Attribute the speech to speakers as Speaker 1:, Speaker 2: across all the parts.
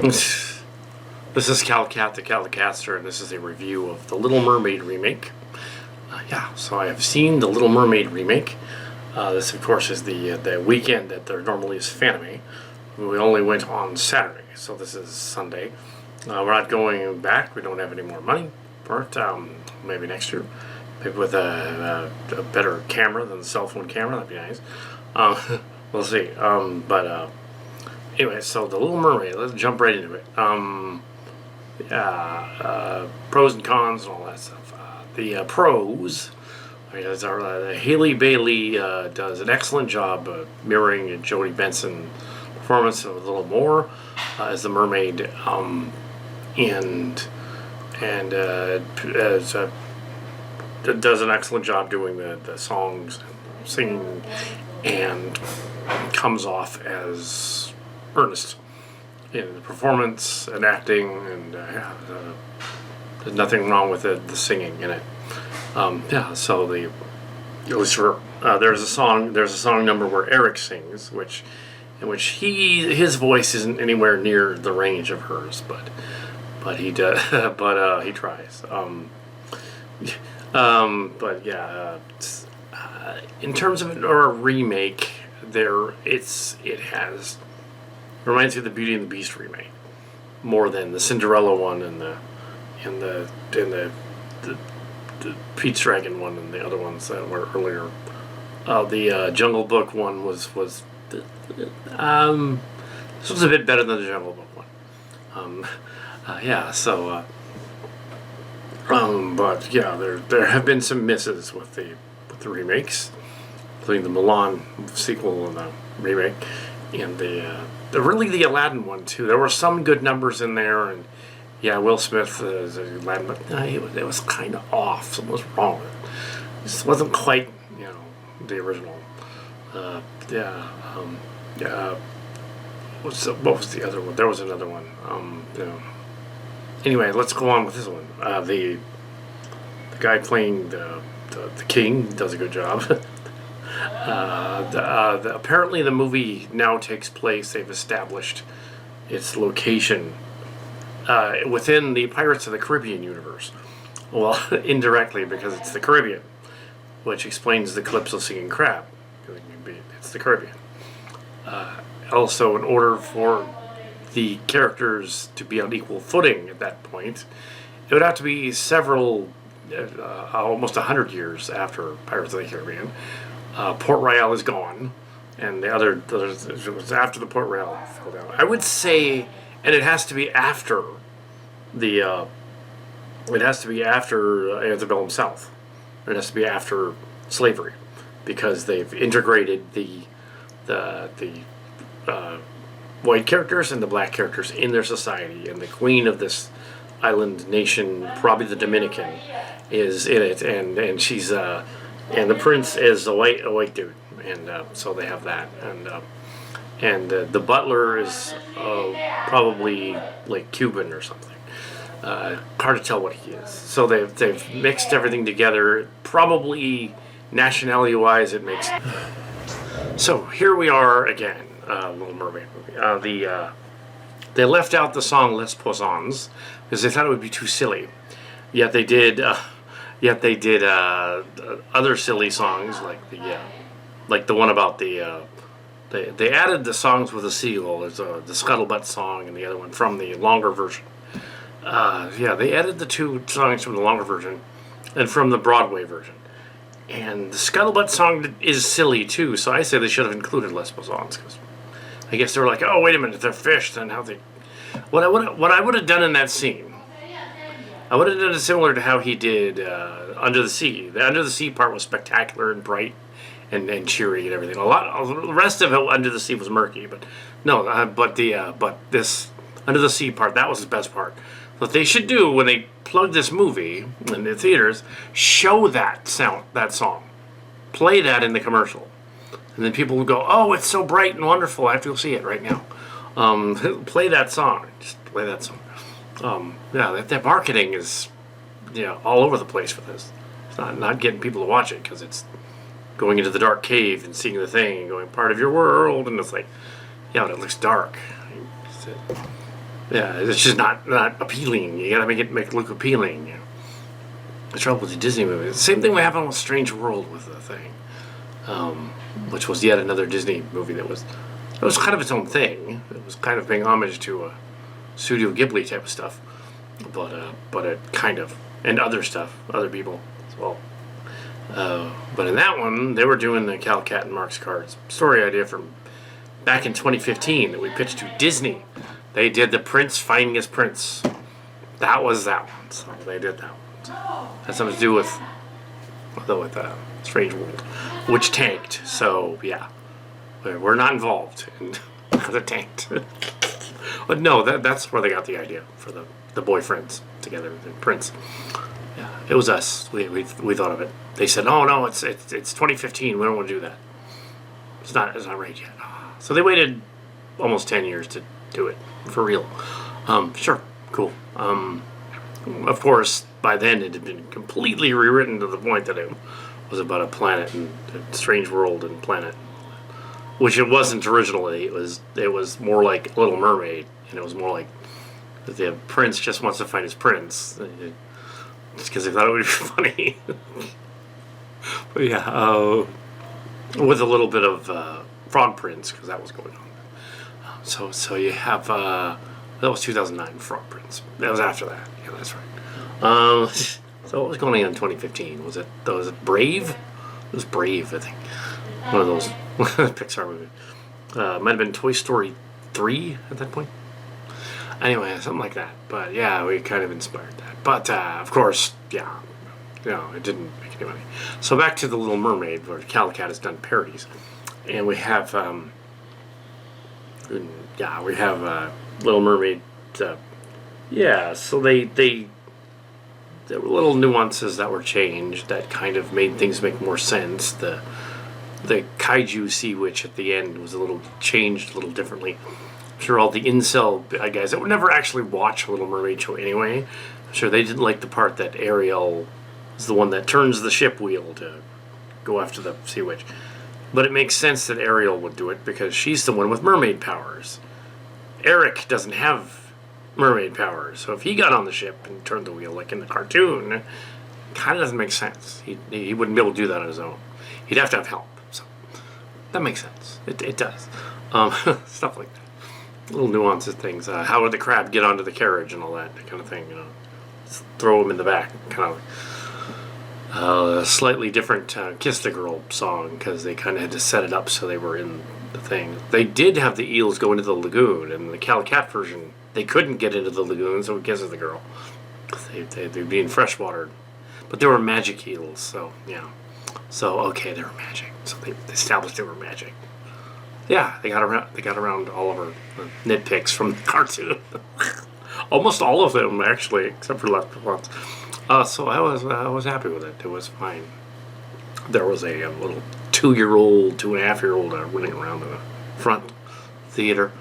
Speaker 1: This is Kal Kat, the Kal Katster, and this is a review of the Little Mermaid remake. So I have seen the Little Mermaid remake. This, of course, is the weekend that there normally is Fanime. We only went on Saturday, so this is Sunday. We're not going back. We don't have any more money for it. Maybe next year. Maybe with a better camera than the cell phone camera. That'd be nice. We'll see. Anyway, so the Little Mermaid. Let's jump right into it. Pros and cons and all that stuff. The pros. Haley Bailey does an excellent job mirroring Jodie Benson's performance a little more as the mermaid, and does an excellent job doing the songs, and singing, and comes off as earnest in the performance and acting, and there's nothing wrong with the singing in it. So at least for there's a song number where Eric sings, in which his voice isn't anywhere near the range of hers, but he does, but he tries. In terms of a remake, it reminds me of the Beauty and the Beast remake more than the Cinderella one and the Pete's Dragon one and the other ones that were earlier. The Jungle Book one was this was a bit better than the Jungle Book one. There have been some misses with the remakes, including the Mulan sequel and the remake, and the Aladdin one too. There were some good numbers in there, and Will Smith as Aladdin, but it was kind of off. Something was wrong with it. It just wasn't quite the original. What was the other one? There was another one. Anyway, let's go on with this one. The guy playing the king does a good job. Apparently the movie now takes place, they've established its location within the Pirates of the Caribbean universe. Well, indirectly, because it's the Caribbean, which explains the Calypso singing crab. It's the Caribbean. Also, in order for the characters to be on equal footing at that point, it would have to be almost 100 years after Pirates of the Caribbean. Port Royal is gone, and it was after the Port Royal fell down. I would say, and it has to be after antebellum South. It has to be after slavery, because they've integrated the white characters and the black characters in their society, and the queen of this island nation, probably the Dominican, is in it, and she's and the prince is a white dude, and so they have that, and the butler is probably like Cuban or something. Hard to tell what he is. So they've mixed everything together. Probably nationality-wise, it makes. So here we are again, Little Mermaid movie. They left out the song Les Poissons because they thought it would be too silly. Yet they did other silly songs like the one about they added the songs with a seagull. There's the Scuttlebutt song and the other one from the longer version. They added the two songs from the longer version and from the Broadway version. And the Scuttlebutt song is silly too, so I say they should have included Les Poissons, because I guess they were like, oh, wait a minute, if they're fish, then how they... What I would have done in that scene, I would have done it similar to how he did Under the Sea. The Under the Sea part was spectacular and bright and cheery and everything. The rest of it, Under the Sea, was murky, but no, but this Under the Sea part, that was the best part. What they should do when they plug this movie in the theaters, show that song, play that in the commercial, and then people will go, "Oh, it's so bright and wonderful! I have to go see it right now." Play that song. Just play that song. That marketing is, all over the place for this. It's not getting people to watch it because it's going into the dark cave and seeing the thing and going part of your world, and it's like, it looks dark. Yeah, it's just not appealing. You gotta make it look appealing. You know? The trouble with the Disney movies. The same thing would happen with Strange World with the thing, which was yet another Disney movie that was kind of its own thing. It was kind of paying homage to Studio Ghibli type of stuff, but it kind of and other stuff, other people as well. But in that one, they were doing the Kal Kat and Mark's Cards story idea from back in 2015 that we pitched to Disney. They did the Prince finding his prince. That was that one. So they did that one. Had something to do with Strange World, which tanked. So yeah, we're not involved in the tanked. But no, that's where they got the idea for the boyfriends together, the Prince. Yeah, it was us. We thought of it. They said, "Oh no, it's 2015. We don't want to do that. It's not right yet." So they waited almost 10 years to do it for real. Sure, cool. Of course, by then it had been completely rewritten to the point that it was about a planet and a strange world and planet, which it wasn't originally. It was more like Little Mermaid, and it was more like the prince just wants to find his prince, just because they thought it would be funny. But yeah, with a little bit of Frog Prince, because that was going on. So you have that was 2009 Frog Prince. That was after that. Yeah, that's right. So what was going on in 2015? Was it Brave? It was Brave, I think. One of those Pixar movies. Might have been Toy Story 3 at that point. Anyway, something like that. But yeah, we kind of inspired that. But of course, yeah, it didn't make any money. So back to the Little Mermaid, where Kal Kat has done parodies, and we have Little Mermaid. So there were little nuances that were changed that kind of made things make more sense. The kaiju sea witch at the end was changed a little differently. I'm sure all the incel guys that would never actually watch a Little Mermaid show anyway, I'm sure they didn't like the part that Ariel is the one that turns the ship wheel to go after the sea witch. But it makes sense that Ariel would do it because she's the one with mermaid powers. Eric doesn't have mermaid powers, so if he got on the ship and turned the wheel like in the cartoon, it kind of doesn't make sense. He wouldn't be able to do that on his own. He'd have to have help. So that makes sense. It does. Stuff like that. Little nuances, things. How would the crab get onto the carriage and all that kind of thing? Just throw him in the back, kind of. A slightly different Kiss the Girl song because they kind of had to set it up so they were in the thing. They did have the eels go into the lagoon, and the Kal Kat version, they couldn't get into the lagoon, so it kisses the girl. They'd be in freshwater. But they were magic eels, so, yeah. So, okay, they were magic. So they established they were magic. Yeah, they got around all of our nitpicks from the cartoon. Almost all of them, actually, except for last ones. So I was happy with it. It was fine. There was a little 2-year-old, 2.5-year-old running around in the front theater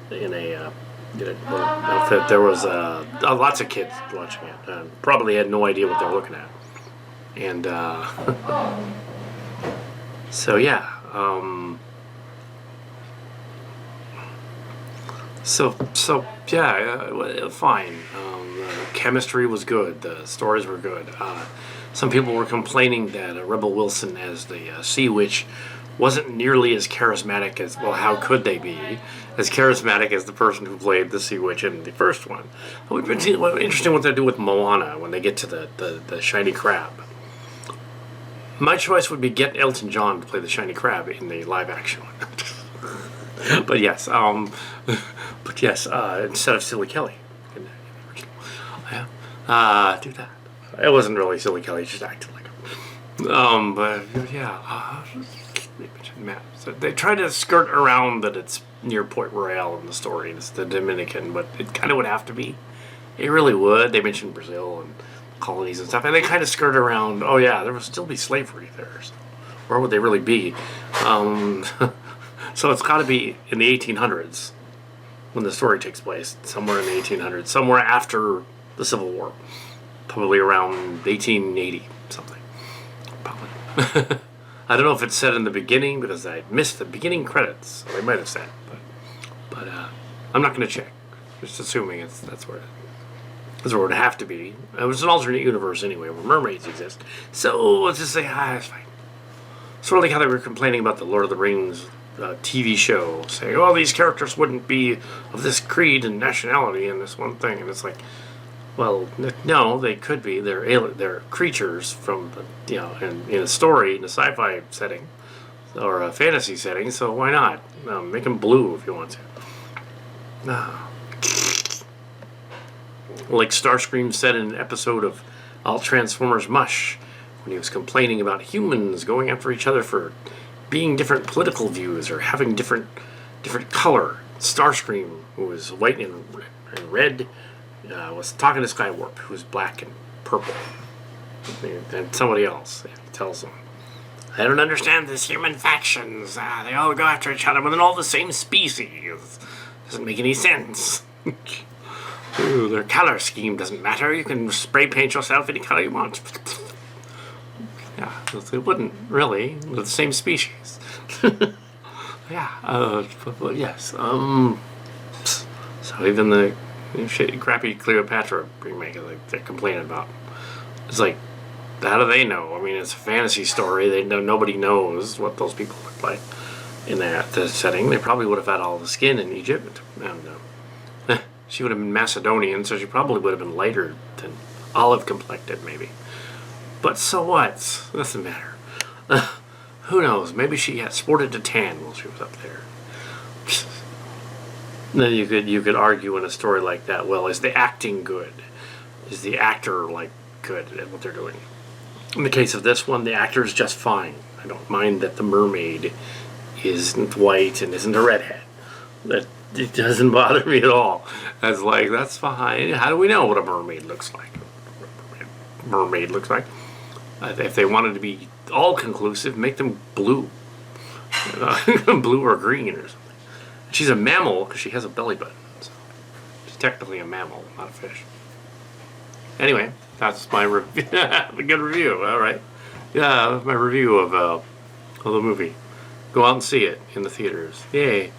Speaker 1: in a little outfit. There was lots of kids watching it. Probably had no idea what they were looking at. And so yeah. So yeah, fine. The chemistry was good. The stories were good. Some people were complaining that Rebel Wilson as the Sea Witch wasn't nearly as charismatic as, well, how could they be as charismatic as the person who played the Sea Witch in the first one? It would be interesting what they do with Moana when they get to the shiny crab. My choice would be get Elton John to play the shiny crab in the live action one. But yes, instead of Silly Kelly in the original, do that. It wasn't really Silly Kelly; just acted like him. But yeah, they mentioned Matt. So they try to skirt around that it's near Port Royal in the story. It's the Dominican, but it kind of would have to be. It really would. They mentioned Brazil and colonies and stuff, and they kind of skirt around. Oh yeah, there would still be slavery there. So where would they really be? So it's got to be in the 1800s when the story takes place, somewhere in the 1800s, somewhere after the Civil War, probably around 1880 something. Probably. I don't know if it's said in the beginning because I missed the beginning credits. So they might have said, but I'm not going to check. Just assuming that's where it would have to be. It was an alternate universe anyway, where mermaids exist. So let's just say, it's fine. Sort of like how they were complaining about the Lord of the Rings TV show, saying, "Oh, these characters wouldn't be of this creed and nationality and this one thing," and it's like, well, no, they could be. They're creatures from in a story in a sci-fi setting or a fantasy setting. So why not make them blue if you want to? Like Starscream said in an episode of All Transformers Mush, when he was complaining about humans going after each other for being different political views or having different color. Starscream, who was white and red, was talking to Skywarp, who was black and purple. And somebody else tells him, "I don't understand these human factions. They all go after each other within all the same species. Doesn't make any sense." Ooh, their color scheme doesn't matter. You can spray paint yourself any color you want. Yeah, it wouldn't really. We're the same species. Yeah, but yes. So even the crappy Cleopatra remake they're complaining about, it's like, how do they know? I mean, it's a fantasy story. Nobody knows what those people look like in that setting. They probably would have had all the skin in Egypt. And she would have been Macedonian, so she probably would have been lighter than olive complected, maybe. But so what? Doesn't matter. Who knows? Maybe she had sported a tan while she was up there. Then you could argue in a story like that. Well, is the acting good? Is the actor good at what they're doing? In the case of this one, the actor is just fine. I don't mind that the mermaid isn't white and isn't a redhead. It doesn't bother me at all. That's fine. How do we know what a mermaid looks like? If they wanted to be all conclusive, make them blue. Blue or green or something. She's a mammal because she has a belly button. So she's technically a mammal, not a fish. Anyway, that's my review. A good review, all right. Yeah, that's my review of the movie. Go out and see it in the theaters. Yay.